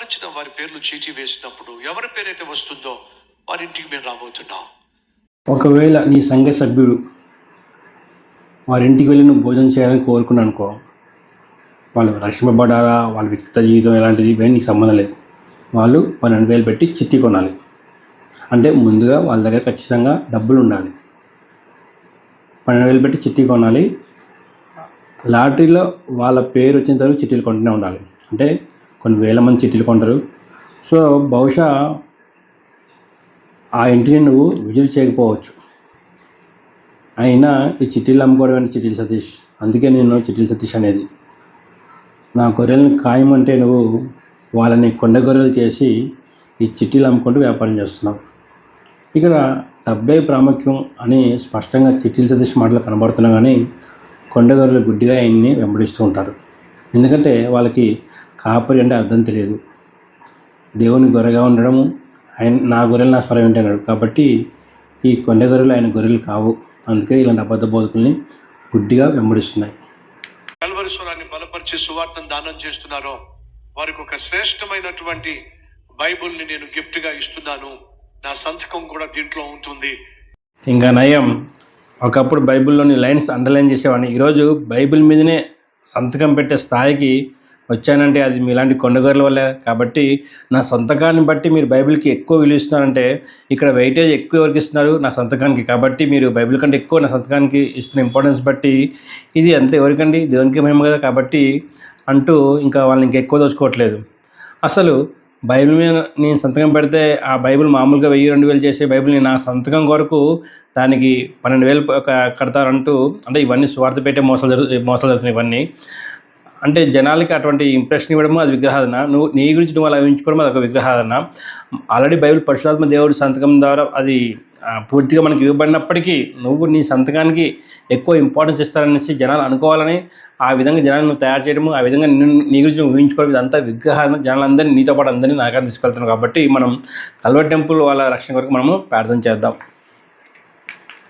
సంబంధించిన వారి పేర్లు చీటీ వేసినప్పుడు ఎవరి పేరైతే వస్తుందో వారి ఇంటికి మేము రాబోతున్నాం. ఒకవేళ నీ సంఘ సభ్యుడు వారి ఇంటికి వెళ్ళి నువ్వు భోజనం చేయాలని కోరుకున్నాను అనుకో, వాళ్ళు రక్షింపబడారా, వాళ్ళ వ్యక్తిగత జీవితం ఎలాంటిది ఇవన్నీ నీకు సంబంధం లేదు. వాళ్ళు 12,000 పెట్టి చిట్టి కొనాలి. అంటే ముందుగా వాళ్ళ దగ్గర ఖచ్చితంగా డబ్బులు ఉండాలి. 12,000 పెట్టి చిట్టి కొనాలి. లాటరీలో వాళ్ళ పేరు వచ్చిన తర్వాత చిట్టీలు కొంటూనే ఉండాలి. అంటే కొన్ని వేల మంది చిట్టీలు కొంటారు. సో బహుశా ఆ ఇంటిని నువ్వు విజిట్ చేయకపోవచ్చు. అయినా ఈ చిట్టీలు అమ్ముకోవడం చిట్టీలు సతీష్, అందుకే నేను చిట్టీలు సతీష్ అనేది. నా గొర్రెలను ఖాయమంటే నువ్వు వాళ్ళని కొండ గొర్రెలు చేసి ఈ చిట్టీలు అమ్ముకుంటూ వ్యాపారం చేస్తున్నావు. ఇక్కడ డబ్బే ప్రాముఖ్యం అని స్పష్టంగా చిట్టీలు సతీష్ మాటలు కనబడుతున్నా కానీ కొండ గొర్రెలు గుడ్డిగా ఆయన్ని వెంబడిస్తూ ఉంటారు. ఎందుకంటే వాళ్ళకి కాపరి అంటే అర్థం తెలియదు. దేవుని గొర్రెగా ఉండడము, ఆయన నా గొర్రెలు నా స్వరం ఏంటి అన్నాడు. కాబట్టి ఈ కొండ గొర్రెలు ఆయన గొర్రెలు కావు. అందుకే ఇలాంటి అబద్ధ బోధకుల్ని గుడ్డిగా వెంబడిస్తున్నాయి. కల్వరి స్వరాన్ని బలపరిచి సువార్తను దానం చేస్తున్నారో వారికి ఒక శ్రేష్టమైనటువంటి బైబుల్ని నేను గిఫ్ట్గా ఇస్తున్నాను. నా సంతకం కూడా దీంట్లో ఉంటుంది. ఇంకా నయం, ఒకప్పుడు బైబిల్లోని లైన్స్ అండర్లైన్ చేసేవాడిని. ఈరోజు బైబిల్ మీదనే సంతకం పెట్టే స్థాయికి వచ్చానంటే అది మీలాంటి కొండగొర్రెల వల్లే. కాబట్టి నా సంతకాన్ని బట్టి మీరు బైబిల్కి ఎక్కువ విలువ ఇస్తున్నారంటే ఇక్కడ వెయిటేజ్ ఎక్కువ ఎవరికి ఇస్తున్నారు? నా సంతకానికి. కాబట్టి మీరు బైబిల్ కంటే ఎక్కువ నా సంతకానికి ఇస్తున్న ఇంపార్టెన్స్ బట్టి ఇది అంతే ఎవరికండి? దేవునికి మహిమ కదా. కాబట్టి అంటూ ఇంకా వాళ్ళని ఇంకెక్కువ దోచుకోవట్లేదు. అసలు బైబిల్ మీద నేను సంతకం పెడితే ఆ బైబిల్ మామూలుగా 1,000-2,000 చేసే బైబిల్ని నా సంతకం కొరకు దానికి 12,000 కడతారంటూ, అంటే ఇవన్నీ స్వార్థ పెట్టే మోసాలు జరుగుతున్నాయి. ఇవన్నీ అంటే జనాలకి అటువంటి ఇంప్రెషన్ ఇవ్వడము అది విగ్రహాదన. నువ్వు నీ గురించి నువ్వు అలా ఊహించుకోవడం అది ఒక విగ్రహాదన. ఆల్రెడీ బైబిల్ పరిశుద్ధాత్మ దేవుడి సంతకం ద్వారా అది పూర్తిగా మనకి ఇవ్వబడినప్పటికీ నువ్వు నీ సంతకానికి ఎక్కువ ఇంపార్టెన్స్ ఇస్తారనేసి జనాలు అనుకోవాలని ఆ విధంగా జనాలను నువ్వు తయారు చేయడము, ఆ విధంగా నీ గురించి నువ్వు ఊహించుకోవడం, ఇదంతా విగ్రహాదన. జనాలందరినీ నీతో పాటు అందరినీ నరకానికి తీసుకెళ్తున్నావు. కాబట్టి మనం కల్వరి టెంపుల్ వాళ్ళ రక్షణ కొరకు మనము ప్రార్థన చేద్దాం.